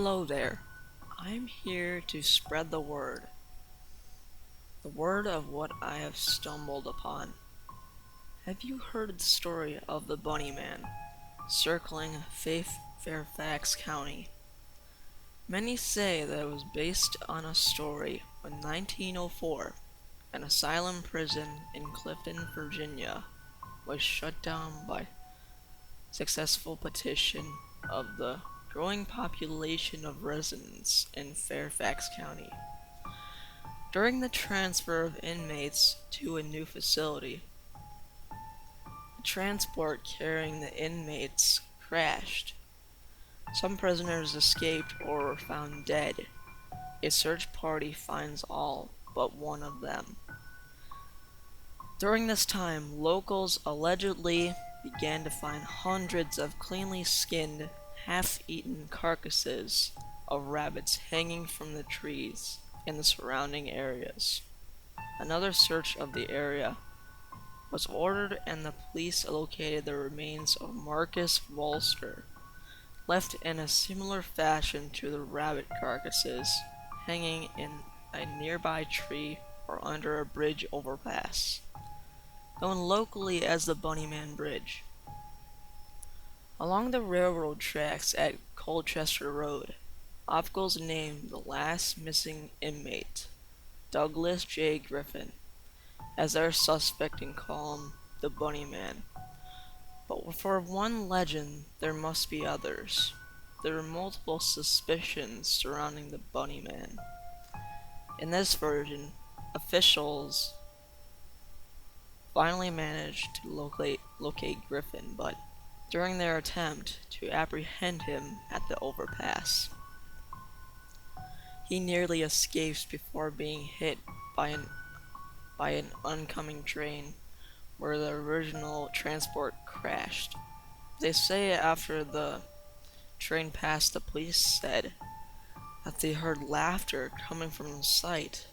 Hello there. I'm here to spread the word of what I have stumbled upon. Have you heard the story of the Bunny Man circling Fairfax County? Many say that it was based on a story when 1904, an asylum prison in Clifton, Virginia, was shut down by successful petition of the growing population of residents in Fairfax County. During the transfer of inmates to a new facility, the transport carrying the inmates crashed. Some prisoners escaped or were found dead. A search party finds all but one of them. During this time, locals allegedly began to find hundreds of cleanly skinned, half-eaten carcasses of rabbits hanging from the trees in the surrounding areas. Another search of the area was ordered and the police located the remains of Marcus Wolster, left in a similar fashion to the rabbit carcasses, hanging in a nearby tree or under a bridge overpass, known locally as the Bunnyman Bridge. Along the railroad tracks at Colchester Road, officials named the last missing inmate, Douglas J. Griffin, as their suspect and call him the Bunnyman. But for one legend, there must be others. There are multiple suspicions surrounding the Bunnyman. In this version, officials finally managed to locate Griffin, but during their attempt to apprehend him at the overpass, he nearly escapes before being hit by an oncoming train where the original transport crashed. They say after the train passed, the police said that they heard laughter coming from the site.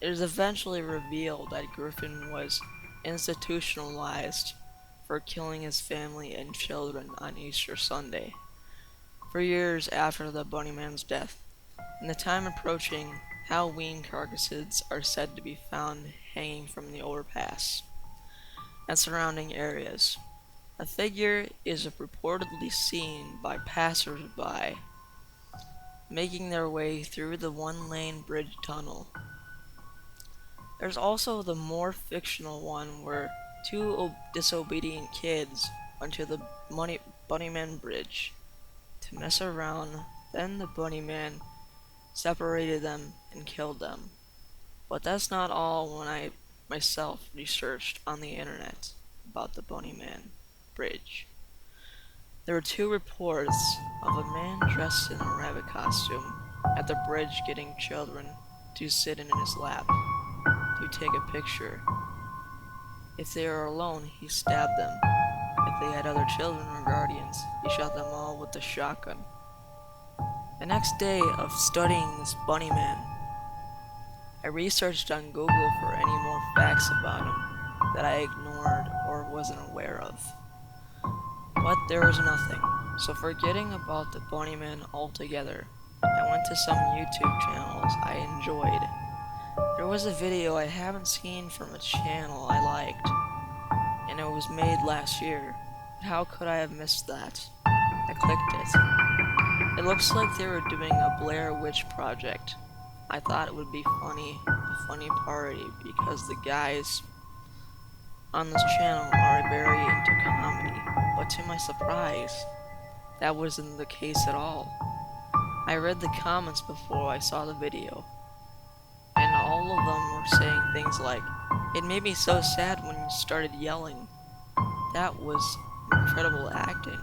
It is eventually revealed that Griffin was institutionalized for killing his family and children on Easter Sunday, for years after the Bunnyman's death. In the time approaching, Halloween carcasses are said to be found hanging from the overpass and surrounding areas. A figure is reportedly seen by passers-by making their way through the one-lane bridge tunnel. There's also the more fictional one where two disobedient kids went to the Bunnyman Bridge to mess around, then the Bunnyman separated them and killed them. But that's not all. When I myself researched on the internet about the Bunnyman Bridge, there were two reports of a man dressed in a rabbit costume at the bridge getting children to sit in his lap to take a picture. If they were alone, he stabbed them. If they had other children or guardians, he shot them all with a shotgun. The next day of studying this Bunnyman, I researched on Google for any more facts about him that I ignored or wasn't aware of. But there was nothing, so forgetting about the Bunnyman altogether, I went to some YouTube channels I enjoyed. There was a video I haven't seen from a channel I liked, and it was made last year. How could I have missed that? I clicked it. It looks like they were doing a Blair Witch project. I thought it would be a funny parody, because the guys on this channel are very into comedy, but to my surprise, that wasn't the case at all. I read the comments before I saw the video, and all of them were saying things like, "It made me so sad when you started yelling. That was incredible acting."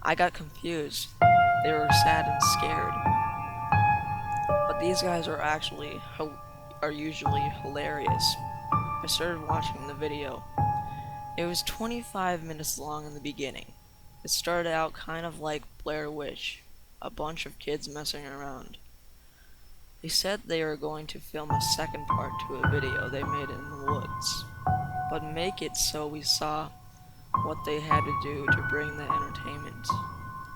I got confused. They were sad and scared. But these guys are usually hilarious. I started watching the video. It was 25 minutes long in the beginning. It started out kind of like Blair Witch, a bunch of kids messing around. They said they were going to film a second part to a video they made in the woods, but make it so we saw what they had to do to bring the entertainment.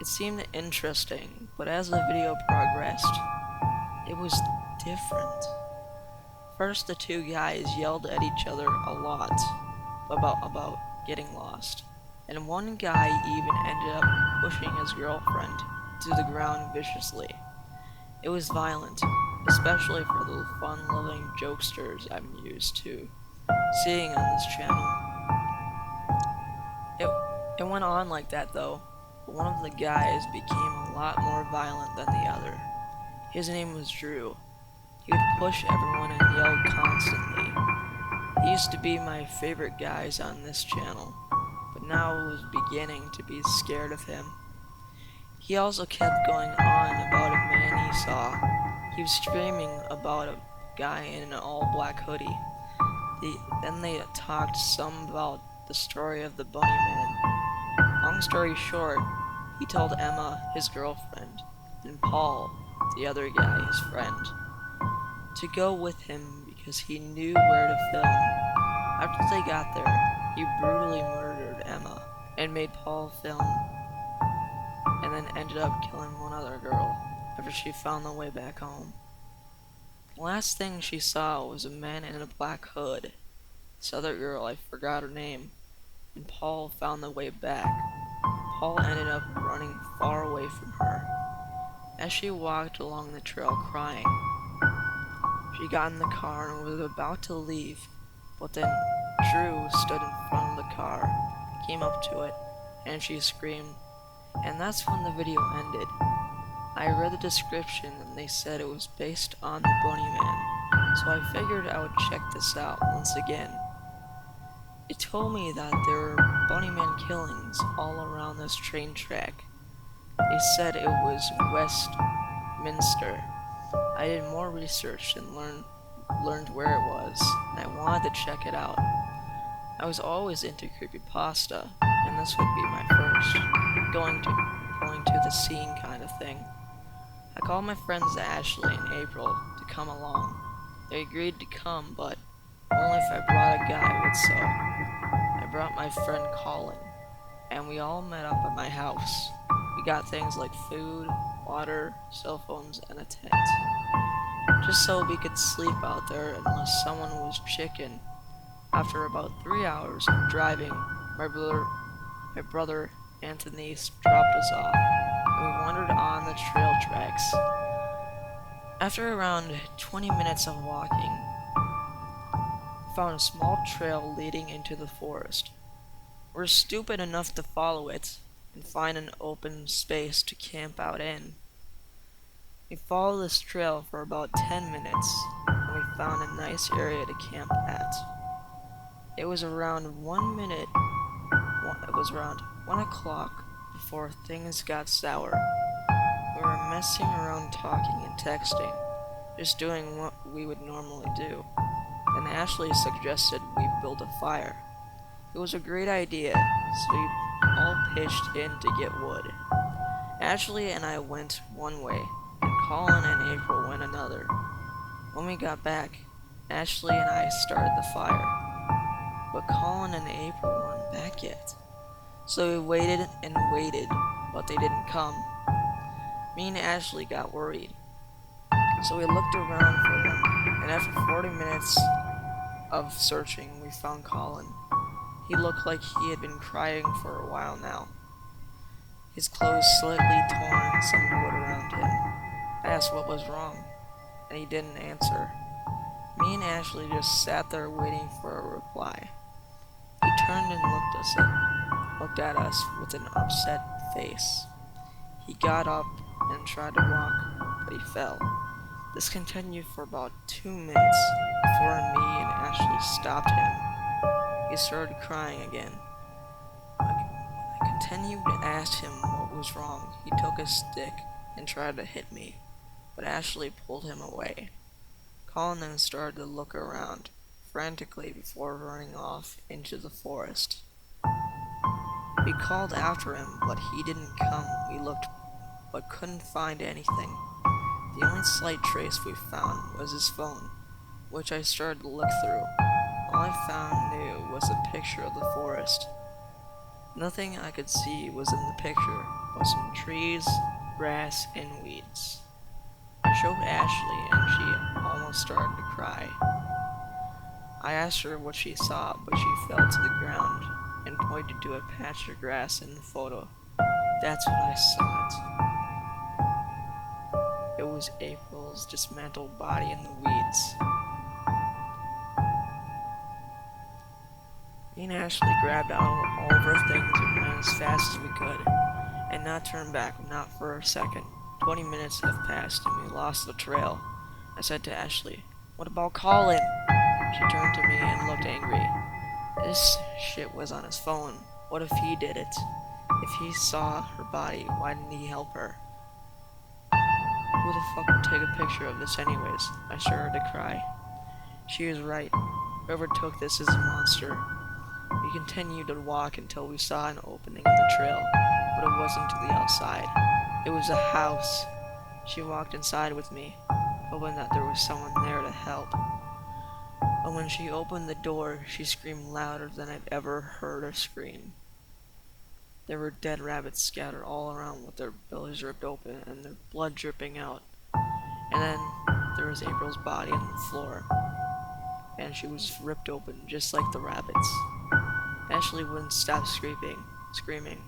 It seemed interesting, but as the video progressed, it was different. First, the two guys yelled at each other a lot about getting lost, and one guy even ended up pushing his girlfriend to the ground viciously. It was violent, especially for the fun-loving jokesters I'm used to seeing on this channel. It, it went on like that though, but one of the guys became a lot more violent than the other. His name was Drew. He would push everyone and yell constantly. He used to be my favorite guys on this channel, but now I was beginning to be scared of him. He also kept going on about a man he saw. He was screaming about a guy in an all-black hoodie. Then they talked some about the story of the Bunny Man. Long story short, he told Emma, his girlfriend, and Paul, the other guy, his friend, to go with him because he knew where to film. After they got there, he brutally murdered Emma and made Paul film, and then ended up killing one other girl after she found the way back home. The last thing she saw was a man in a black hood. This other girl, I forgot her name, and Paul found the way back. Paul ended up running far away from her. As she walked along the trail crying, she got in the car and was about to leave, but then Drew stood in front of the car, came up to it, and she screamed, and that's when the video ended. I read the description and they said it was based on the Bunny Man, so I figured I would check this out once again. It told me that there were Bunny Man killings all around this train track. They said it was Westminster. I did more research and learned where it was, and I wanted to check it out. I was always into creepypasta, and this would be my first going to the scene kind of thing. I called my friends Ashley and April to come along. They agreed to come, but only if I brought a guy with so. I brought my friend Colin, and we all met up at my house. We got things like food, water, cell phones, and a tent, just so we could sleep out there unless someone was chicken. After about 3 hours of driving, my brother Anthony dropped us off, and we wandered on the trail tracks. After around 20 minutes of walking, we found a small trail leading into the forest. We were stupid enough to follow it and find an open space to camp out in. We followed this trail for about 10 minutes, and we found a nice area to camp at. It was around 1 o'clock before things got sour. We were messing around talking and texting, just doing what we would normally do. Then Ashley suggested we build a fire. It was a great idea, so we all pitched in to get wood. Ashley and I went one way, and Colin and April went another. When we got back, Ashley and I started the fire, but Colin and April weren't back yet. So we waited and waited, but they didn't come. Me and Ashley got worried, so we looked around for them, and after 40 minutes of searching, we found Colin. He looked like he had been crying for a while now. His clothes slightly torn and some wood around him. I asked what was wrong, and he didn't answer. Me and Ashley just sat there waiting for a reply. He turned and looked at us with an upset face. He got up and tried to walk, but he fell. This continued for about 2 minutes before me and Ashley stopped him. He started crying again. I continued to ask him what was wrong. He took a stick and tried to hit me, but Ashley pulled him away. Colin then started to look around frantically before running off into the forest. We called after him, but he didn't come. We looked, but couldn't find anything. The only slight trace we found was his phone, which I started to look through. All I found new was a picture of the forest. Nothing I could see was in the picture but some trees, grass, and weeds. I showed Ashley and she almost started to cry. I asked her what she saw, but she fell to the ground and pointed to a patch of grass in the photo. That's what I saw it. It was April's dismantled body in the weeds. Me and Ashley grabbed out all of our things and ran as fast as we could, and not turn back, not for a second. 20 minutes have passed and we lost the trail. I said to Ashley, "What about Colin?" She turned to me and looked angry. This shit was on his phone. What if he did it? If he saw her body, why didn't he help her? Who the fuck would take a picture of this anyways? I started to cry. She was right. Whoever took this is a monster. We continued to walk until we saw an opening in the trail, but it wasn't to the outside. It was a house. She walked inside with me, hoping that there was someone there to help. But when she opened the door, she screamed louder than I'd ever heard her scream. There were dead rabbits scattered all around with their bellies ripped open and their blood dripping out. And then there was April's body on the floor, and she was ripped open just like the rabbits. Ashley wouldn't stop screaming.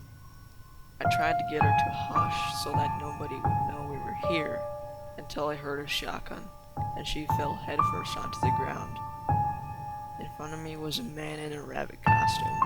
I tried to get her to hush so that nobody would know we were here, until I heard a shotgun, and she fell headfirst onto the ground. In front of me was a man in a rabbit costume.